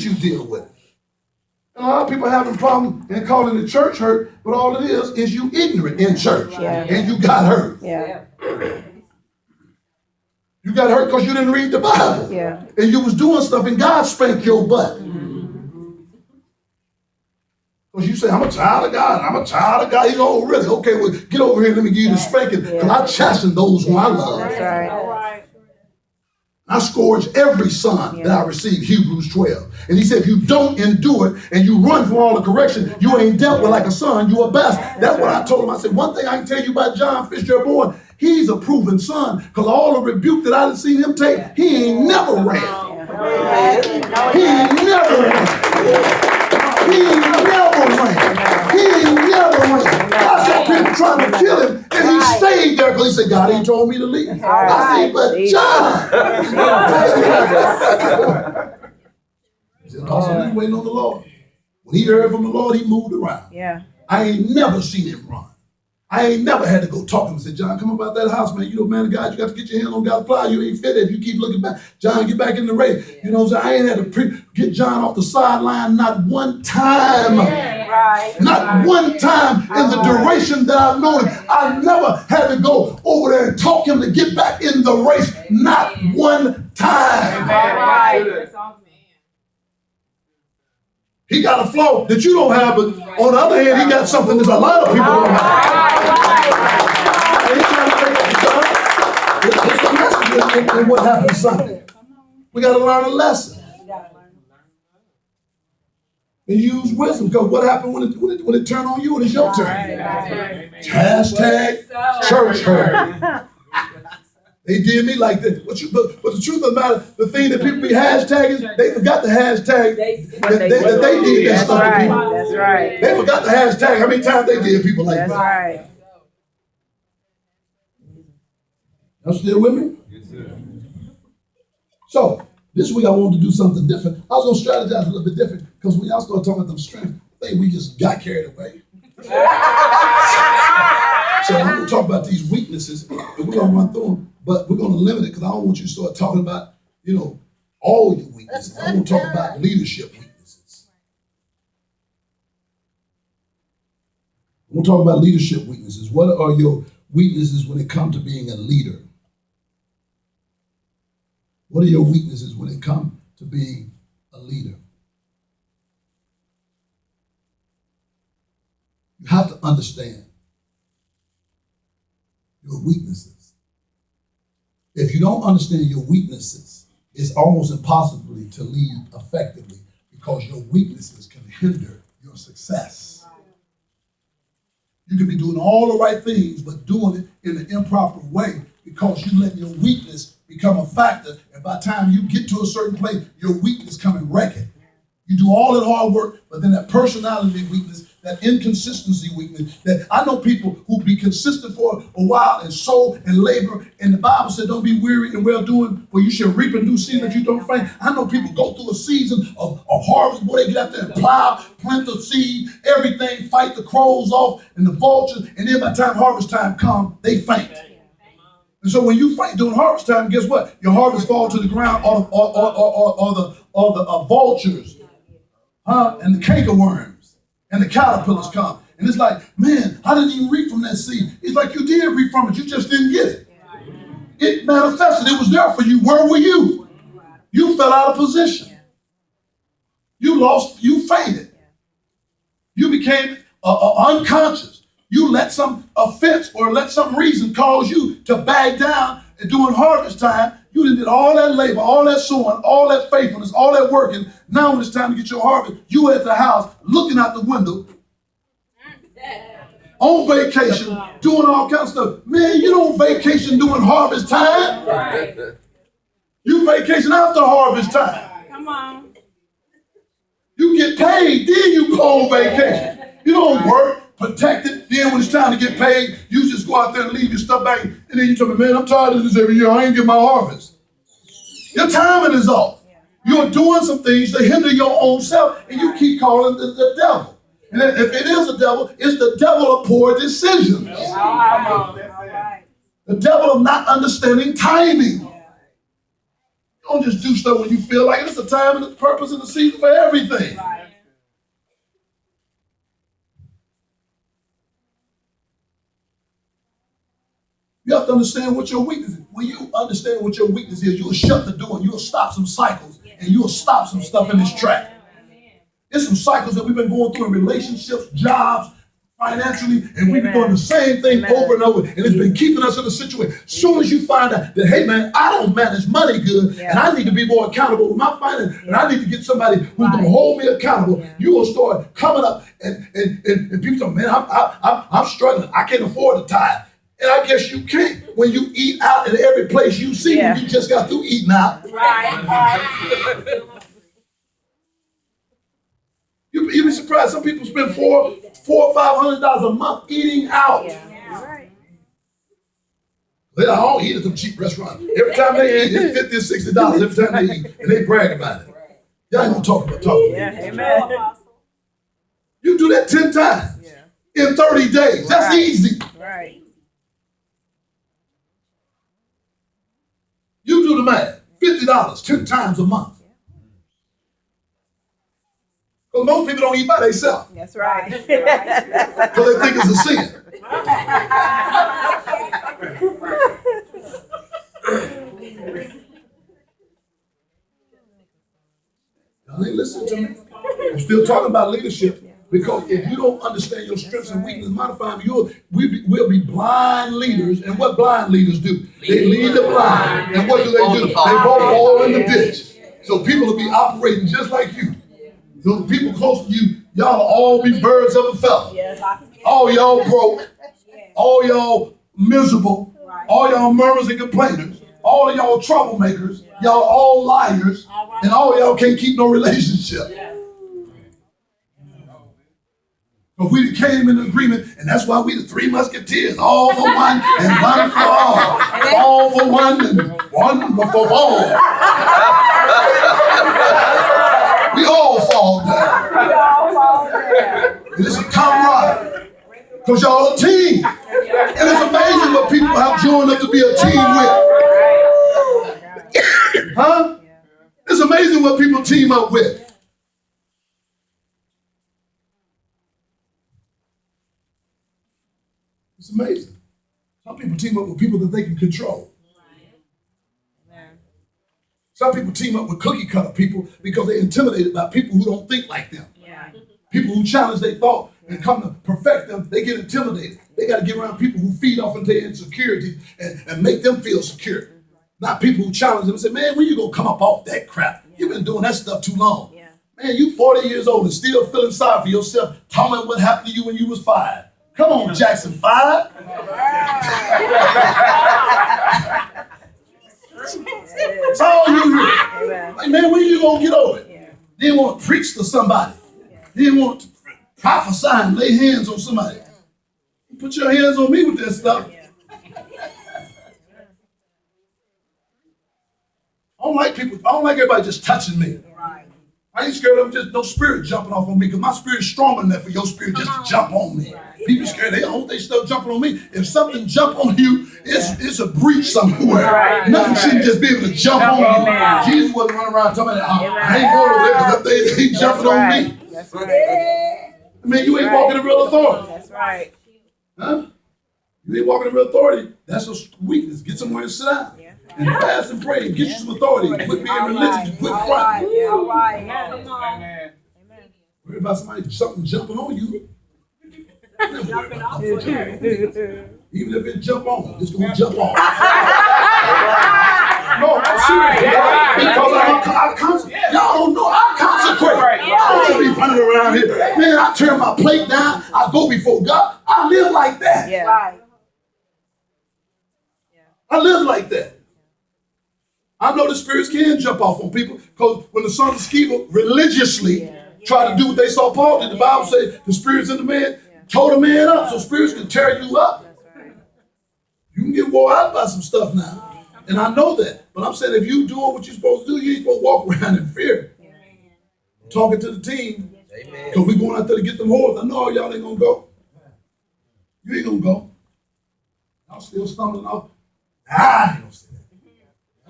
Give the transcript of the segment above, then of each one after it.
that you deal with it. And a lot of people are having problems and calling the church hurt, but all it is you ignorant in church. And you got hurt. You got hurt because you didn't read the Bible. And you was doing stuff and God spanked your butt. Because you say, I'm a child of God. I'm a child of God. He's all really. Okay, well, get over here and let me give you the spanking. Because I chasten those whom I love. That's right. I scourge every son that I receive, Hebrews 12. And he said, if you don't endure it and you run from all the correction, you ain't dealt with like a son, you a bastard. That's what I told him. I said, one thing I can tell you about John Fitzgerald, he's a proven son, because all the rebuke that I done seen him take, he ain't never ran. He ain't never ran. He ain't never ran. He ain't never ran. I saw people trying to kill him, and he stayed there because he said, God ain't told me to leave. I said, but John. He said, also, he waiting on the Lord. When he heard from the Lord, he moved around. I ain't never seen him run. I ain't never had to go talk to him and say, John, come about that house, man. You know, man of God, you got to get your hand on God's plow. You ain't fit if you keep looking back. John, get back in the race. You know what I'm saying? I ain't had to get John off the sideline not one time. Not one time in the duration that I've known him. I never had to go over there and talk him to get back in the race. Not one time. He got a flaw that you don't have, but on the other hand, he got something that a lot of people don't have. It's the message in what happened Sunday. We got to learn a lesson. And use wisdom, because what happened when it turned on you and it's your turn? Hashtag church hurt. They did me like that. But the truth of the matter, the thing that people be hashtagging, they forgot the hashtag that they did that stuff to people. That's right. They forgot the hashtag how many times they did people like that. That's right. Y'all still with me? Yes, sir. So, this week I wanted to do something different. I was going to strategize a little bit different, because when y'all start talking about them strengths, I think we just got carried away. So I'm going to talk about these weaknesses, and we're going to run through them, but we're going to limit it, because I don't want you to start talking about, all your weaknesses. I want to talk about leadership weaknesses. We'll talk about leadership weaknesses. What are your weaknesses when it comes to being a leader? What are your weaknesses when it comes to being a leader? You have to understand your weaknesses. If you don't understand your weaknesses, it's almost impossible to lead effectively, because your weaknesses can hinder your success. You can be doing all the right things, but doing it in an improper way, because you let your weakness become a factor, and by the time you get to a certain place, your weakness come and wreck it. You do all that hard work, but then that personality weakness, that inconsistency weakness, that I know people who be consistent for a while and sow and labor, and the Bible said don't be weary in well-doing, for you shall reap a new season if you don't faint. I know people go through a season of harvest where they get out there and plow, plant the seed, everything, fight the crows off and the vultures, and then by the time harvest time comes, they faint. And so when you fight during harvest time, guess what? Your harvest falls to the ground, or the vultures, and the cankerworms, and the caterpillars come. And it's like, man, I didn't even reap from that seed. It's like you did reap from it, you just didn't get it. It manifested, it was there for you. Where were you? You fell out of position. You lost, you fainted. You became unconscious. You let some offense or let some reason cause you to back down, and during harvest time, you did all that labor, all that sowing, all that faithfulness, all that working. Now when it's time to get your harvest, you at the house looking out the window, on vacation, doing all kinds of stuff. Man, you don't vacation during harvest time. Right. You vacation after harvest time. Come on. You get paid, then you go on vacation. You don't work, protect it, then when it's time to get paid, you just go out there and leave your stuff back, and then you tell me, man, I'm tired of this every year, I ain't get my harvest. Your timing is off. You're doing some things to hinder your own self, and you keep calling the devil. And if it is the devil, it's the devil of poor decisions. The devil of not understanding timing. Don't just do stuff when you feel like it. It's a time and a purpose and a season for everything. Right. You have to understand what your weakness is. When you understand what your weakness is, you'll shut the door and you'll stop some cycles and you'll stop some stuff in this track. There's some cycles that we've been going through in relationships, jobs, financially, and we've been doing the same thing over and over, and it's been keeping us in a situation. As soon as you find out that, hey man, I don't manage money good, and I need to be more accountable with my finances, and I need to get somebody who's going to hold me accountable, you will start coming up, and people say, man, I'm struggling. I can't afford to tithe. And I guess you can't when you eat out at every place you see when you just got through eating out. Right. You'd be surprised. Some people spend $400 or $500 a month eating out. Yeah. Right. They all eat at some cheap restaurants. Every time they eat, it's $50 or $60 every time they eat, and they brag about it. Y'all ain't gonna talk about it. Yeah, amen. You do that 10 times in 30 days. That's easy. Right. You do the math. $50, 10 times a month. Because most people don't eat by themselves. That's right. Because they think it's a sin. Y'all ain't listening to me. I'm still talking about leadership. Because if you don't understand your strengths and weaknesses, modify them, we'll be blind leaders. And what blind leaders do? They lead the blind. And what do? They both fall in the ditch. So people will be operating just like you. So the people close to you, y'all will all be birds of a feather. All y'all broke. All y'all miserable. All y'all murmurers and complainers. All of y'all troublemakers. Y'all all liars. And all y'all can't keep no relationship. But we came in agreement, and that's why we the three musketeers, all for one and one for all. All for one and one for all. We all fall down. And it's a camaraderie. Because y'all a team. And it's amazing what people have joined up to be a team with. Huh? It's amazing what people team up with. It's amazing. Some people team up with people that they can control. Some people team up with cookie cutter people because they're intimidated by people who don't think like them. People who challenge their thought and come to perfect them, they get intimidated. They got to get around people who feed off into their insecurity and make them feel secure. Not people who challenge them and say, man, when you going to come up off that crap? You've been doing that stuff too long. Man, you 40 years old and still feeling sorry for yourself. Tell me what happened to you when you was 5. Come on, Jackson 5. That's all you hear. Like, man, when you going to get over it? They didn't want to preach to somebody. They didn't want to prophesy and lay hands on somebody. Put your hands on me with that stuff. I don't like people. I don't like everybody just touching me. I ain't scared of just no spirit jumping off on me because my spirit's strong enough for your spirit just to jump on me. People scared. They don't. They still jumping on me. If something jump on you, it's a breach somewhere. Nothing shouldn't just be able to jump on you. Jesus wasn't running around talking about, I ain't going over there because they jumping on me. That's right. I mean, you ain't walking in real authority. That's right. Huh? You ain't walking in real authority. That's a weakness. Get somewhere and sit down. And fast and pray and get you some authority. Quit being religious. Quit front. All right. Worry about something jumping on you. Even if it jump on, it's going to jump on. No, I'm serious. Because I concentrate. Y'all don't know. I concentrate. I don't just be running around here. Man, I turn my plate down. I go before God. I live like that. I live like that. I know the spirits can jump off on people because when the sons of Sceva religiously try to do what they saw Paul did, the Bible says the spirits in the man tore the man up, so spirits can tear you up. You can get wore out by some stuff now, and I know that. But I'm saying if you doing what you're supposed to do, you ain't supposed to walk around in fear. Talking to the team, because we're going out there to get them whores. I know all y'all ain't gonna go. You ain't gonna go. I'm still stumbling off. I ain't gonna say that.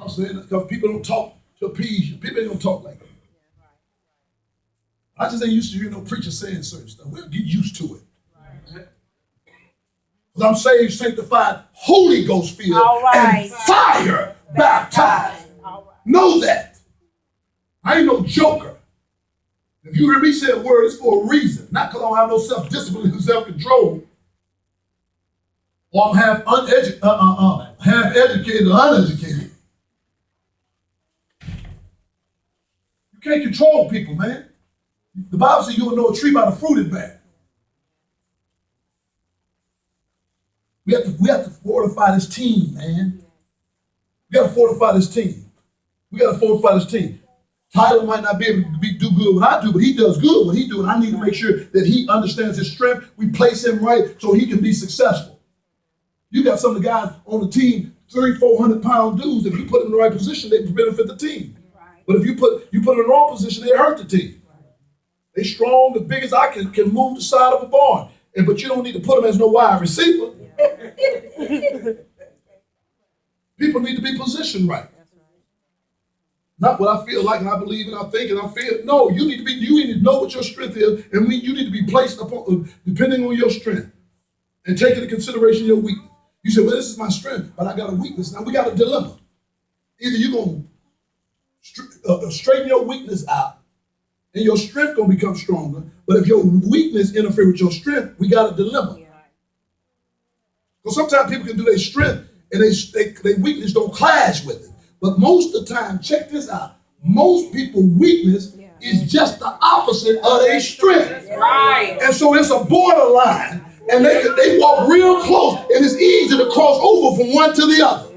I'm saying that because people don't talk to appease you. People ain't gonna talk like that. I just ain't used to hearing no preacher saying certain stuff. We'll get used to it. Because I'm saved, sanctified, Holy Ghost filled, and fire baptized. Know that. I ain't no joker. If you hear me say a word, it's for a reason. Not because I don't have no self-discipline and self-control. Or I'm half educated or uneducated. You can't control people, man. The Bible says you will know a tree by the fruit it bears. We have to fortify this team, man. We got to fortify this team. Tyler might not be able to do good what I do, but he does good what he do, and I need to make sure that he understands his strength. We place him right so he can be successful. You got some of the guys on the team, 300-400 pound dudes. If you put them in the right position, they benefit the team. Right. But if you put them in the wrong position, they hurt the team. Right. They strong, the biggest I can move the side of a barn. But you don't need to put them as no wide receiver. People need to be positioned right. Not what I feel like and I believe and I think and I feel. No, you need to know what your strength is, and you need to be placed upon depending on your strength and take into consideration your weakness. You say, well, this is my strength, but I got a weakness. Now we got a dilemma. Either you're going to straighten your weakness out and your strength going to become stronger, but if your weakness interferes with your strength, we got a dilemma. Because sometimes people can do their strength and their weakness don't clash with it. But most of the time, check this out, most people's weakness is just the opposite of their strength. Right. And so it's a borderline. And they walk real close, and it's easy to cross over from one to the other.